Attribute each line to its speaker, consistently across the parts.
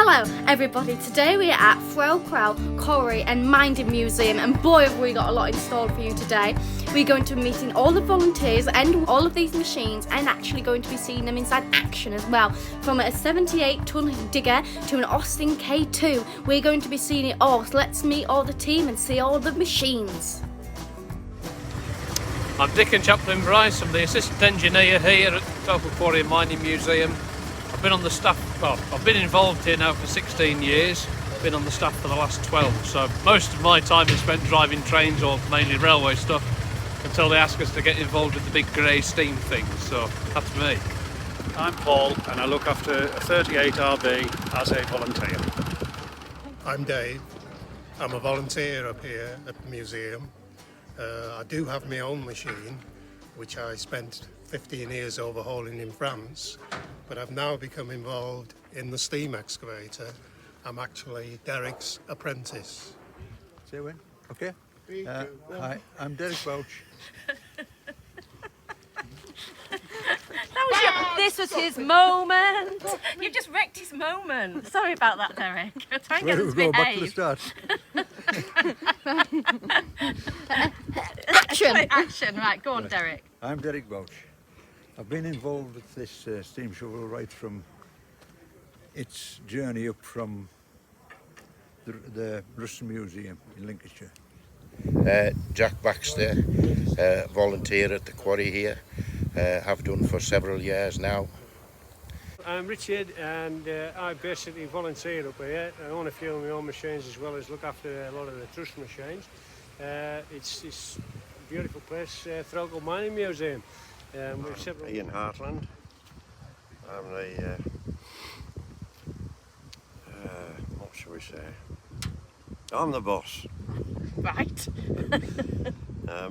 Speaker 1: Hello everybody, today we are at Threlkeld, Quarry and Mining Museum, and boy have we got a lot in store for you today. We're going to be meeting all the volunteers and all of these machines, and actually going to be seeing them inside action as well. From a 78-ton digger to an Austin K2, we're going to be seeing it all, so let's meet all the team and see all the machines.
Speaker 2: I'm Dick and Chaplain Bryce. I'm the assistant engineer here at Threlkeld Quarry and Mining Museum. I've been on the staff, well, I've been involved here now for 16 years, been on the staff for the last 12, so most of my time is spent driving trains or mainly railway stuff until they ask us to get involved with the big grey steam things, so that's me.
Speaker 3: I'm Paul and I look after a 38RB as a volunteer.
Speaker 4: I'm Dave. I'm a volunteer up here at the museum. I do have my own machine, which I spent 15 years overhauling in France, but I've now become involved in the steam excavator. I'm actually Derek's apprentice.
Speaker 5: Say when? Okay. Hi, I'm Derek Welch.
Speaker 6: This was his moment. You've just wrecked his moment. Sorry about that, Derek. Try and get him to behave.
Speaker 5: Back to the start.
Speaker 6: Action. Right, go on, Derek.
Speaker 5: I'm Derek Welch. I've been involved with this steam shovel right from its journey up from the Ruston Museum in Lincolnshire.
Speaker 7: Jack Baxter, volunteer at the quarry here, have done for several years now.
Speaker 8: I'm Richard and I basically volunteer up here. I own a few of my own machines as well as look after a lot of the trust machines. It's a beautiful place, Threlkeld Mining Museum.
Speaker 9: Ian Hartland. I'm the, what shall we say? I'm the boss.
Speaker 6: Right.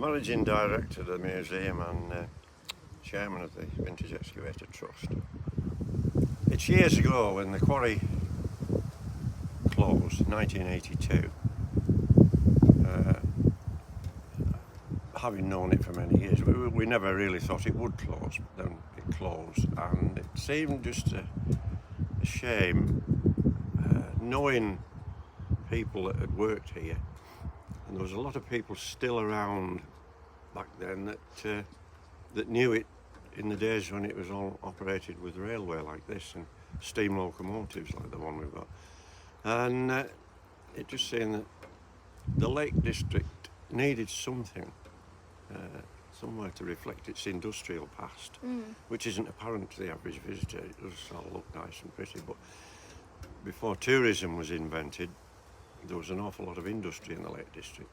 Speaker 9: Managing director of the museum and chairman of the Vintage Excavator Trust. It's years ago when the quarry closed, 1982. Having known it for many years, we never really thought it would close, but then it closed, and it seemed just a shame knowing people that had worked here, and there was a lot of people still around back then that knew it in the days when it was all operated with railway like this and steam locomotives like the one we've got, and it just seemed that the Lake District needed something. Somewhere to reflect its industrial past, which isn't apparent to the average visitor. It does all look nice and pretty, but before tourism was invented, there was an awful lot of industry in the Lake District,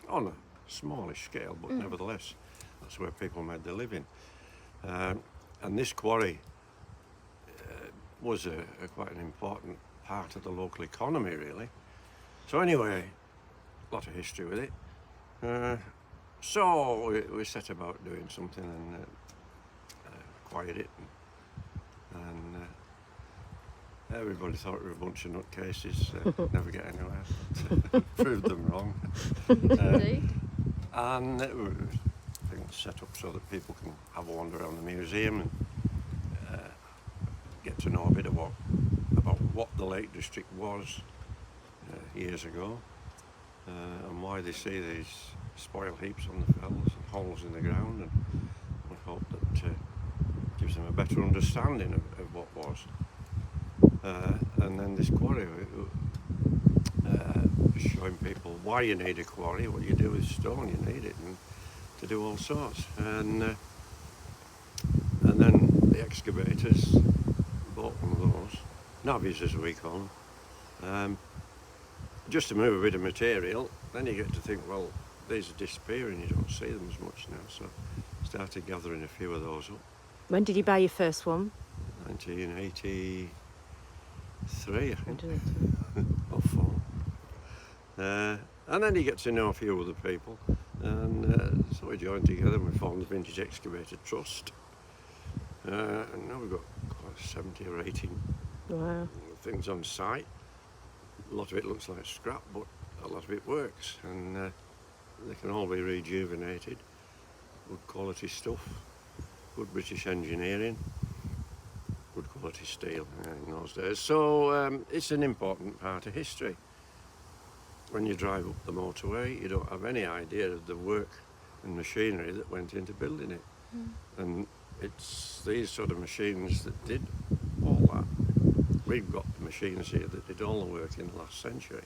Speaker 9: on a smallish scale, but nevertheless, that's where people made their living. And this quarry was quite an important part of the local economy, really. So anyway, a lot of history with it. So we set about doing something and acquired it, and everybody thought we were a bunch of nutcases, never get anywhere. Proved them wrong. And it was set up so that people can have a wander around the museum and get to know a bit about what the Lake District was years ago, and why they see these spoil heaps on the fells and holes in the ground, and we hope that gives them a better understanding of what was. And then this quarry, showing people why you need a quarry, what you do with stone, you need it, and to do all sorts. And then the excavators bought one of those, navvies as we call them, just to move a bit of material. Then you get to think, well, these are disappearing, you don't see them as much now, so started gathering a few of those up.
Speaker 6: When did you buy your first one?
Speaker 9: 1983, I think, or 4. And then you get to know a few other people, and so we joined together and we formed the Vintage Excavator Trust. And now we've got 70 or 80 things on site. A lot of it looks like scrap, but a lot of it works, and they can all be rejuvenated. Good quality stuff, good British engineering. good quality steel in those days. So it's an important part of history. When you drive up the motorway, you don't have any idea of the work and machinery that went into building it. And it's these sort of machines that did all that. We've got machines here that did all the work in the last century,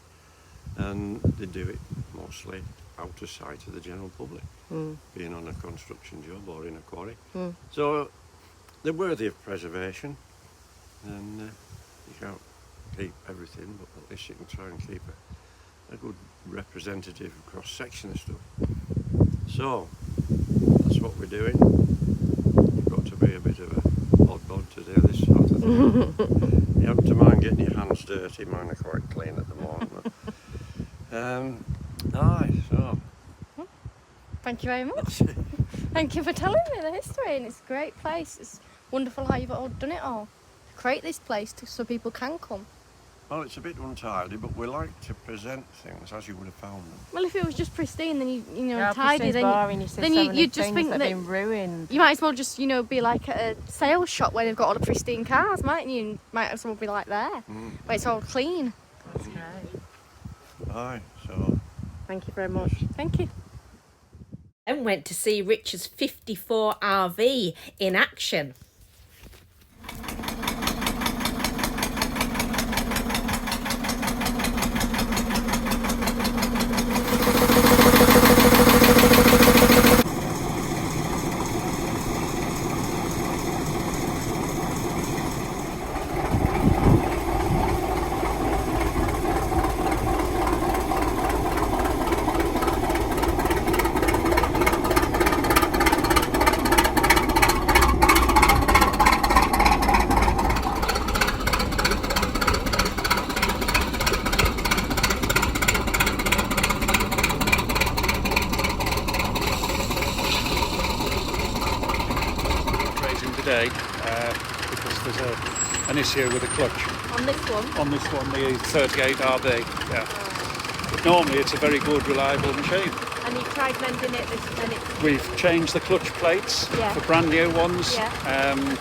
Speaker 9: and they do it mostly out of sight of the general public, being on a construction job or in a quarry. So they're worthy of preservation, and you can't keep everything, but at least you can try and keep a good representative cross-section of stuff. So that's what we're doing. You've got to be a bit of a odd bod to do this sort of thing. You have to mind getting your hands dirty. Mine are quite clean at the moment. Aye, so.
Speaker 1: Thank you very much. Thank you for telling me the history, and it's a great place. It's wonderful how you've all done it all. Create this place so people can come.
Speaker 9: Well, it's a bit untidy, but we like to present things as you would have found them.
Speaker 1: Well, if it was just pristine, then you know,
Speaker 6: Yeah,
Speaker 1: tidy,
Speaker 6: pristine's boring. You see
Speaker 1: then
Speaker 6: so many
Speaker 1: you'd just
Speaker 6: things
Speaker 1: think
Speaker 6: that
Speaker 1: that
Speaker 6: have been ruined.
Speaker 1: you might as well just, you know, be like at a sales shop where they've got all the pristine cars, mightn't you? And might as well be like there, where it's all clean.
Speaker 6: That's great.
Speaker 9: Aye, so.
Speaker 1: Thank you very much. Thank you.
Speaker 6: And went to see Richard's 54 RV in action.
Speaker 3: Today because there's an issue with the clutch
Speaker 1: On this one.
Speaker 3: on this one, the 38 RB. Yeah. But normally it's a very good, reliable machine.
Speaker 1: And you've tried mending it, and it's...
Speaker 3: We've changed the clutch plates
Speaker 1: Yeah.
Speaker 3: for brand new ones.
Speaker 1: Yeah.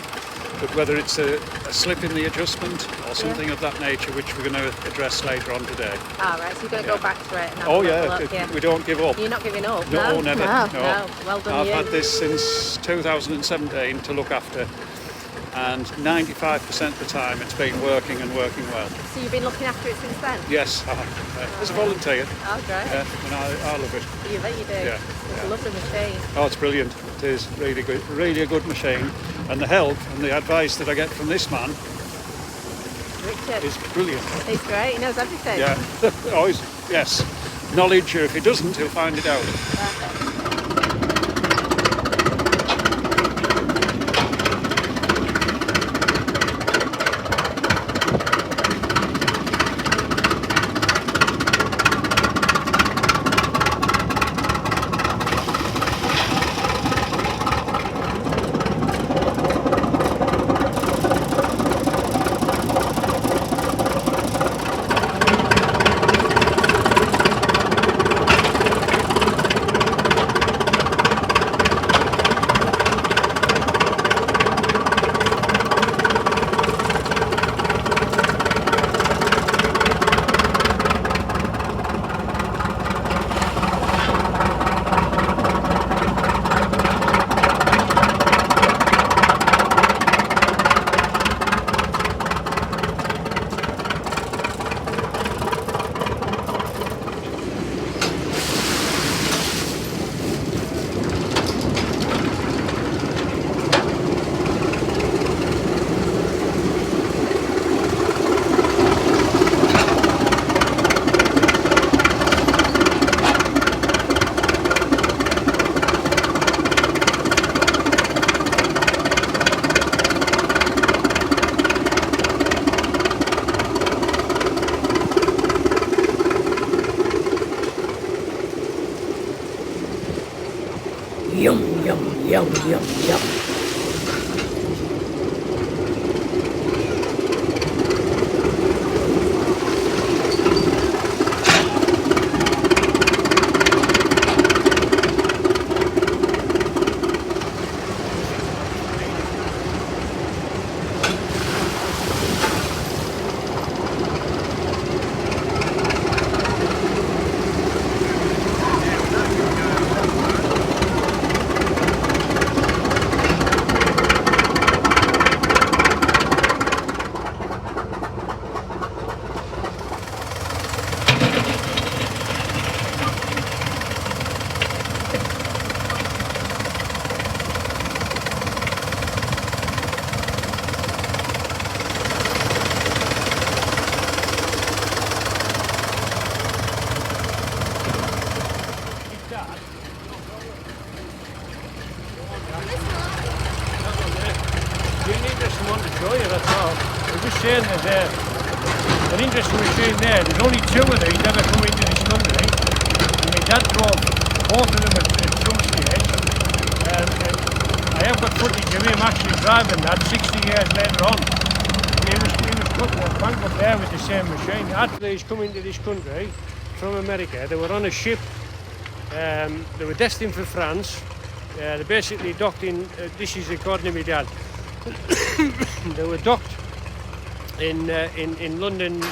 Speaker 3: But whether it's a slip in the adjustment or something of that nature, which we're going to address later on today.
Speaker 1: Ah, right, so you're going to go back to it and have
Speaker 3: Oh
Speaker 1: a
Speaker 3: yeah,
Speaker 1: look, yeah.
Speaker 3: we don't give up.
Speaker 1: You're not giving up?
Speaker 3: No, never.
Speaker 1: No. Well done,
Speaker 3: I've
Speaker 1: you.
Speaker 3: had this since 2017 to look after, and 95% of the time it's been working and working well.
Speaker 1: So you've been looking after it since then?
Speaker 3: Yes, as a volunteer.
Speaker 1: Oh, great.
Speaker 3: And I love it.
Speaker 1: You bet you do.
Speaker 3: Yeah,
Speaker 1: It's a lovely machine.
Speaker 3: Oh, it's brilliant. It is really good, really a good machine. And the help and the advice that I get from this man
Speaker 1: Richard.
Speaker 3: is brilliant.
Speaker 1: He's great, he knows everything.
Speaker 3: Yeah. Oh, yes. Knowledge, or if he doesn't, he'll find it out.
Speaker 1: Perfect.
Speaker 6: Yum, yum, yum, yum, yum.
Speaker 8: an interesting machine there. There's only 2 of these ever come into this country, and my dad drove both of them at some stage. And I have got footage of him actually driving that 60 years later on. He was cutting a bank up there with the same machine. After these come into this country from America, they were on a ship. They were destined for France. They basically docked in, this is according to my dad, they were docked in London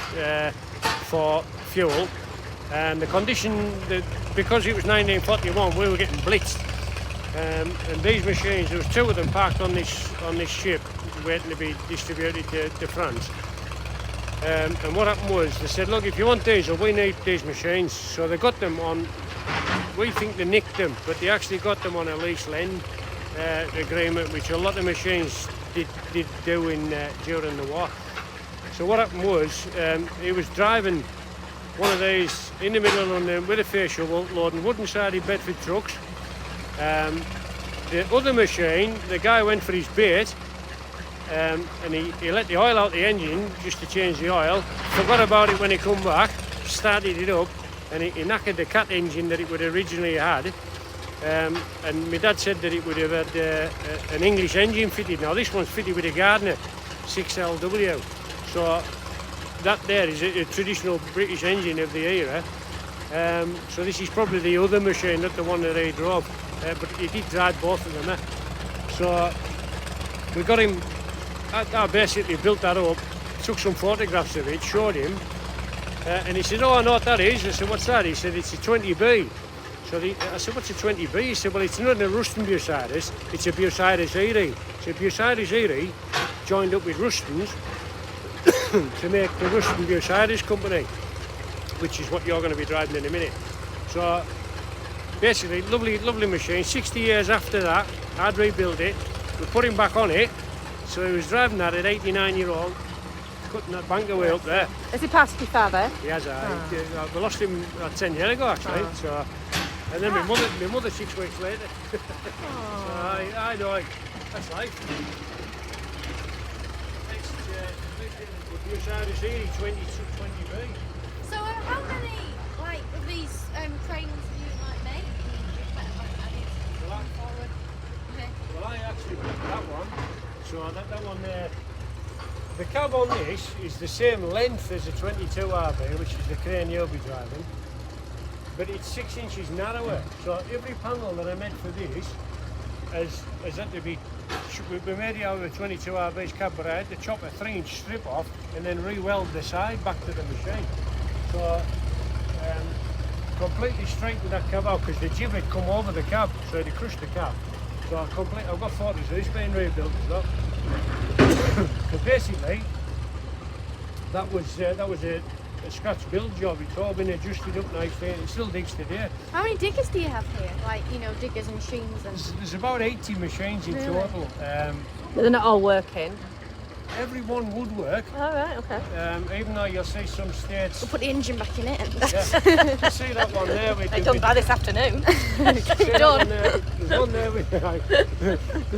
Speaker 8: for fuel, and the condition, because it was 1941, we were getting blitzed, and these machines, there was 2 of them parked on this ship waiting to be distributed to France. And what happened was, they said, look, if you want diesel, we need these machines. So they got them on, we think they nicked them, but they actually got them on a lease lend agreement, which a lot of machines did do during the war. So what happened was, he was driving one of these in the middle of London with a facial loading wooden-sided Bedford trucks. The other machine, the guy went for his bait, and he let the oil out the engine just to change the oil, forgot about it when he come back, started it up, and he knackered the cat engine that it would originally had. And my dad said that it would have had an English engine fitted. Now this one's fitted with a Gardner 6LW, so that there is a traditional British engine of the era. So this is probably the other machine, not the one that he drove, but he did drive both of them. So we got him. I basically built that up, took some photographs of it, showed him, and he said, oh, I know what that is. I said, what's that? He said, it's a 20B. So I said, what's a 20B? He said, well, it's not a Ruston Bucyrus, it's a Bucyrus Erie. So Bucyrus Erie joined up with Ruston's to make the Ruston Bucyrus Company, which is what you're going to be driving in a minute. So basically, lovely machine. 60 years after that, I'd rebuilt it, we put him back on it. So he was driving that at 89-year-old, cutting that bank away up there.
Speaker 6: Has he passed your father?
Speaker 8: He has. We lost him 10 years ago, actually. So, and then my mother 6 weeks later. So I know, that's life. Next, Bucyrus Erie 20B.
Speaker 1: So how many of these cranes do you make?
Speaker 8: Well, I actually built that one. So that one there, the cab on this is the same length as a 22RB, which is the crane you'll be driving, but it's 6 inches narrower. So every panel that I made for this has had to be, we made it out of a 22RB's cab, but I had to chop a 3-inch strip off and then re-weld the side back to the machine. So completely straightened that cab out because the jib had come over the cab, so it crushed the cab. So I've got photos of this being rebuilt as well. So basically, that was a scratch build job. It's all been adjusted up nicely and it still digs today.
Speaker 1: How many diggers do you have here? Diggers and machines and...
Speaker 8: There's about 80 machines in total.
Speaker 6: But they're not all working?
Speaker 8: Every one would work.
Speaker 6: All right, okay.
Speaker 8: Even though you'll see some states...
Speaker 1: We'll put the engine back in it.
Speaker 8: Yeah. You see that one there?
Speaker 6: It's done by this afternoon.
Speaker 8: Done. There's one there with...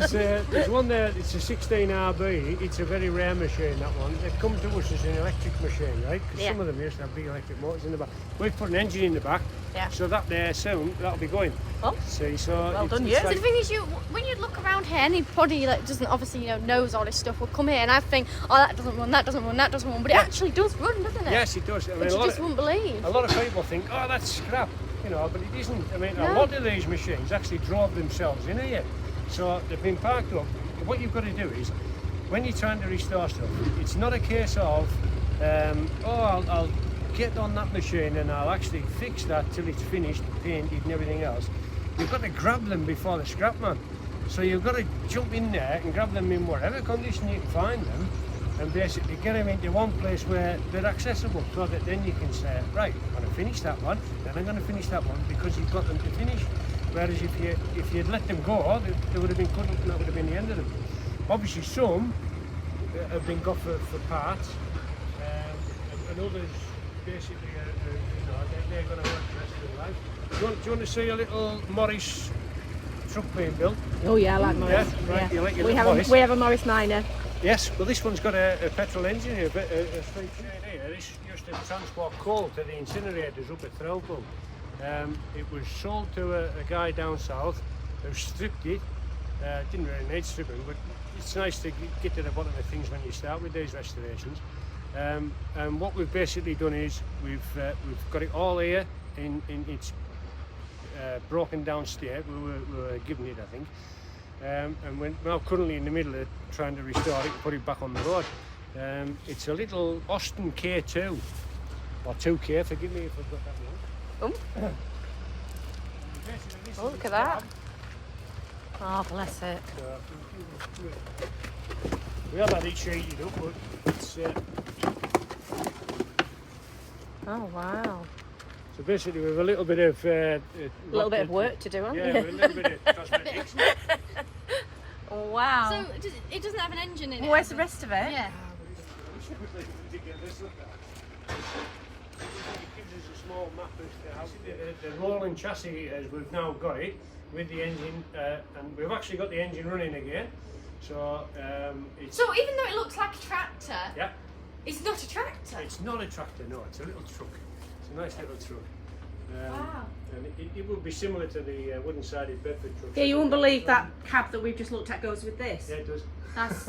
Speaker 8: there's one there, it's a 16RB. It's a very rare machine, that one. They come to us as an electric machine, right? Because some of them used to have big electric motors in the back. We've put an engine in the back.
Speaker 6: Yeah.
Speaker 8: So that there soon, that'll be going.
Speaker 6: Oh.
Speaker 8: See, so...
Speaker 6: Well done,
Speaker 1: So the thing is, when you look around here, anybody that doesn't obviously knows all this stuff will come here and I think, oh, that doesn't run, but it actually does run, doesn't it?
Speaker 8: Yes, it does. I mean,
Speaker 1: Which you just wouldn't believe.
Speaker 8: A lot of people think, oh, that's scrap, but it isn't. I mean, a lot of these machines actually drove themselves in here. So they've been parked up. What you've got to do is, when you're trying to restore stuff, it's not a case of, I'll get on that machine and I'll actually fix that till it's finished, painted and everything else. You've got to grab them before the scrap man. So you've got to jump in there and grab them in whatever condition you can find them and basically get them into one place where they're accessible so that then you can say, right, I'm going to finish that one, then I'm going to finish that one because you've got them to finish. Whereas if you'd let them go, they would have been cut up and that would have been the end of them. Obviously some have been got for parts and others basically they're going to work the rest of their life. Do you want to see a little Morris truck being built?
Speaker 6: Oh yeah, I like Morris.
Speaker 8: Yeah, right.
Speaker 6: Yeah.
Speaker 8: You like your
Speaker 6: We
Speaker 8: little
Speaker 6: have
Speaker 8: Morris?
Speaker 6: We have a Morris Minor.
Speaker 8: Yes, well this one's got a petrol engine here, a straight train here. This used to transport coal to the incinerators up at Threlkeld. It was sold to a guy down south who stripped it. Didn't really need stripping, but it's nice to get to the bottom of things when you start with these restorations. And what we've basically done is we've got it all here in its broken down state. We were given it, I think. And we're now currently in the middle of trying to restore it and put it back on the road. It's a little Austin K2, or 2K, forgive me if I've got that wrong.
Speaker 6: Oh, look at that. Oh, bless it.
Speaker 8: We have had it sheeted up, but it's...
Speaker 6: Oh, wow.
Speaker 8: So basically we have a little bit of...
Speaker 6: A little bit of work to do, haven't you?
Speaker 8: Yeah, a little bit of cosmetics.
Speaker 6: Wow.
Speaker 1: So it doesn't have an engine in it.
Speaker 6: Where's the rest of it?
Speaker 1: Yeah.
Speaker 8: It gives us a small map as to how the rolling chassis as we've now got it with the engine, and we've actually got the engine running again. So it's...
Speaker 1: So even though it looks like a tractor,
Speaker 8: Yeah,
Speaker 1: it's not a tractor.
Speaker 8: it's not a tractor, no, it's a little truck. It's a nice little truck.
Speaker 1: Wow.
Speaker 8: And it would be similar to the wooden-sided Bedford truck.
Speaker 6: Yeah, you wouldn't believe that cab that we've just looked at goes with this.
Speaker 8: Yeah, it does.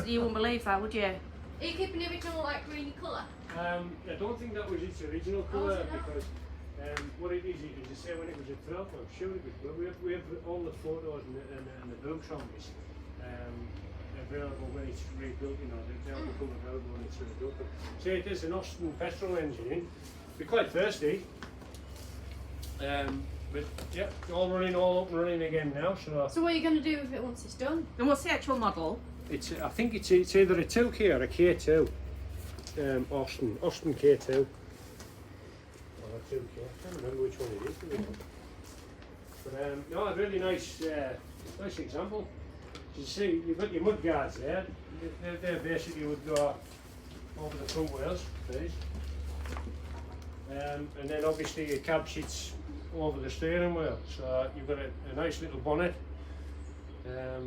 Speaker 6: You wouldn't believe that, would you?
Speaker 1: Are you keeping the original like greeny colour?
Speaker 8: I don't think that was its original
Speaker 1: Oh, is
Speaker 8: colour,
Speaker 1: it not?
Speaker 8: because what it is to say when it was a Threlkeld, I'm sure it was, but we have all the photos and the books on this available when it's rebuilt, you know, they'll become available when it's rebuilt. But say it is an Austin petrol engine, be quite thirsty, but yeah, all up and running again now.
Speaker 1: So what are you going to do with it once it's done?
Speaker 6: And what's the actual model?
Speaker 8: I think it's either a 2K or a K2. Austin K2. Or a 2K. I can't remember which one it is. But no, a really nice example. You see, you've got your mud guards there. They basically would go over the front wheels, these. And then obviously your cab sits over the steering wheel. So you've got a nice little bonnet.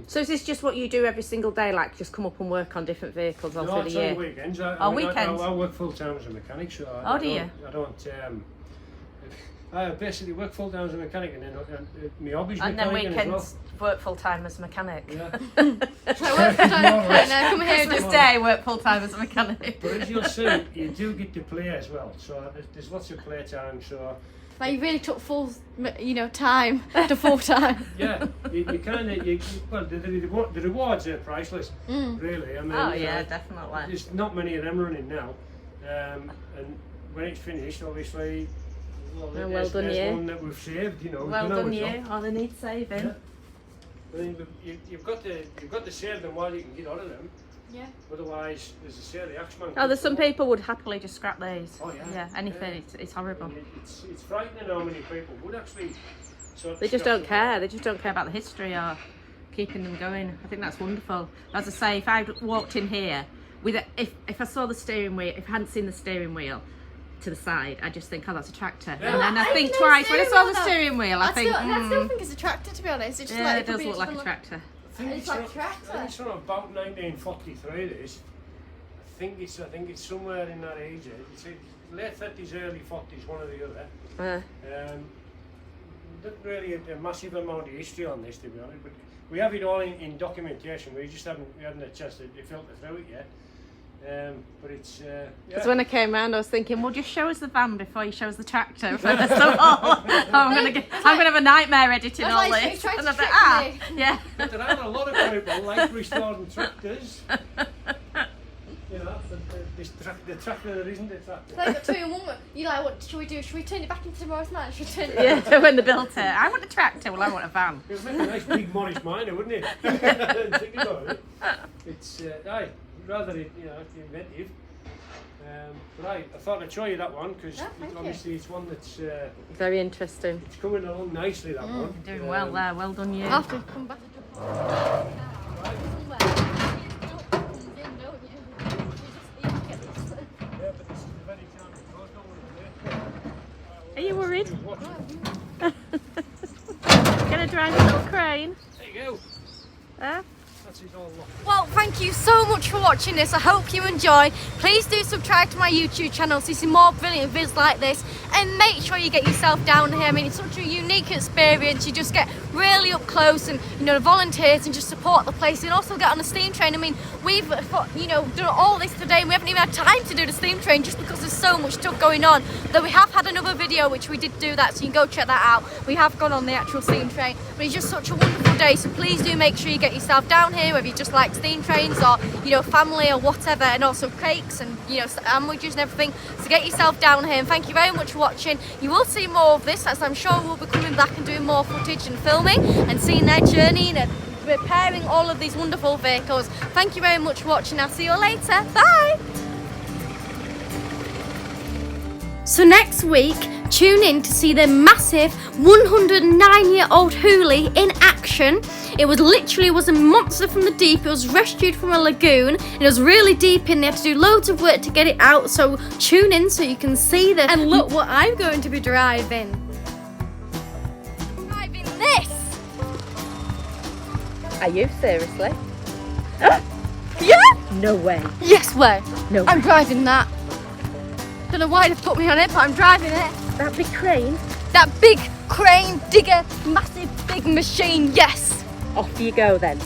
Speaker 6: So is this just what you do every single day, like just come up and work on different vehicles all
Speaker 8: No,
Speaker 6: through the
Speaker 8: it's
Speaker 6: year?
Speaker 8: on weekends.
Speaker 6: Weekends?
Speaker 8: I work full time as a mechanic, so
Speaker 6: Do you?
Speaker 8: I don't. I basically work full time as a mechanic, and then my hobby's
Speaker 6: And then
Speaker 8: mechanic as well.
Speaker 6: weekends work full time as a mechanic.
Speaker 8: Yeah.
Speaker 1: So I work for time. Right now, come here.
Speaker 6: Christmas Day work full time as a mechanic.
Speaker 8: But as you'll see, you do get to play as well. So there's lots of play time. So
Speaker 1: Like you really took full, time to full time.
Speaker 8: yeah, you kind of well, the rewards are priceless, really. I mean,
Speaker 6: Oh yeah, definitely.
Speaker 8: there's not many of them running now, and when it's finished, obviously,
Speaker 6: well
Speaker 8: there's
Speaker 6: done you.
Speaker 8: one that we've saved.
Speaker 6: Well done you. Oh, they need saving.
Speaker 8: Yeah. I mean, you've got to save them while you can get out of them.
Speaker 1: Yeah.
Speaker 8: Otherwise, as I say, the axeman.
Speaker 6: Oh, there's some people would happily just scrap these.
Speaker 8: Oh yeah.
Speaker 6: Yeah, anything. It's horrible.
Speaker 8: It's frightening how many people would actually.
Speaker 6: They just don't care. They just don't care about the history or keeping them going. I think that's wonderful. As I say, if I walked in here with if I saw the steering wheel, if I hadn't seen the steering wheel to the side, I just think, oh, that's a tractor.
Speaker 8: Yeah.
Speaker 6: And then I think
Speaker 1: know
Speaker 6: twice when I saw the
Speaker 1: steering wheel,
Speaker 6: steering wheel. I think,
Speaker 1: I still think it's a tractor, to be honest. It just
Speaker 6: yeah,
Speaker 1: like
Speaker 6: it does look like a tractor.
Speaker 8: I think
Speaker 1: It's like
Speaker 8: around-
Speaker 1: tractor.
Speaker 8: I think it's around about 1943. This. I think it's somewhere in that age. It's late 30s, early 40s, one or the other. Not really a massive amount of history on this, to be honest. But we have it all in documentation. We hadn't a chance to filter through it yet. But it's yeah.
Speaker 6: Because when I came round, I was thinking, well, just show us the van before you show us the tractor first of all. I'm gonna have a nightmare editing all
Speaker 1: like,
Speaker 6: this.
Speaker 1: he's trying
Speaker 6: And
Speaker 1: to
Speaker 6: I thought,
Speaker 1: trick me.
Speaker 6: yeah.
Speaker 8: But there are a lot of people like restoring tractors. You know, the tractor that isn't a tractor.
Speaker 1: Like got two in one. You like, what should we do? Should we turn it back into Morris Man? Should we turn it?
Speaker 6: Yeah, when they built it. I want a tractor, well, I want a van.
Speaker 8: It would make a nice big Morris Minor, wouldn't it? Think about it. It's rather inventive. But I thought I'd show you that one because obviously it's one that's
Speaker 6: Very interesting.
Speaker 8: it's coming along nicely. That one.
Speaker 6: Doing well there, well done you.
Speaker 1: I'll have to come back.
Speaker 6: Are you worried? Gonna drive a little crane?
Speaker 8: There you go.
Speaker 6: Huh?
Speaker 1: Well, thank you so much for watching this. I hope you enjoyed. Please do subscribe to my YouTube channel so you see more brilliant vids like this, and make sure you get yourself down here. I mean, it's such a unique experience. You just get really up close and, you know, volunteers and just support the place. And also get on the steam train. I mean, we've, you know, done all this today and we haven't even had time to do the steam train just because there's so much stuff going on. Though we have had another video which we did do that, so you can go check that out. We have gone on the actual steam train, but it's just such a wonderful day. So please do make sure you get yourself down here, whether you just like steam trains or, you know, family or whatever, and also cakes and, you know, sandwiches and everything. So get yourself down here, and thank you very much for watching. You will see more of this, as I'm sure we'll be coming back and doing more footage and filming and seeing their journey and repairing all of these wonderful vehicles. Thank you very much for watching. I'll see you later. Bye. So next week, tune in to see the massive 109-year-old Hoolie in action. It was literally a monster from the deep. It was rescued from a lagoon. It was really deep in. They had to do loads of work to get it out. So tune in so you can see this. And look what I'm going to be driving. Driving this.
Speaker 6: Are you seriously?
Speaker 1: Yeah.
Speaker 6: No way.
Speaker 1: Yes way.
Speaker 6: No.
Speaker 1: I'm driving that. Don't know why they've put me on it, but I'm driving it.
Speaker 6: That big crane?
Speaker 1: That big crane digger, massive big machine. Yes.
Speaker 6: Off you go then.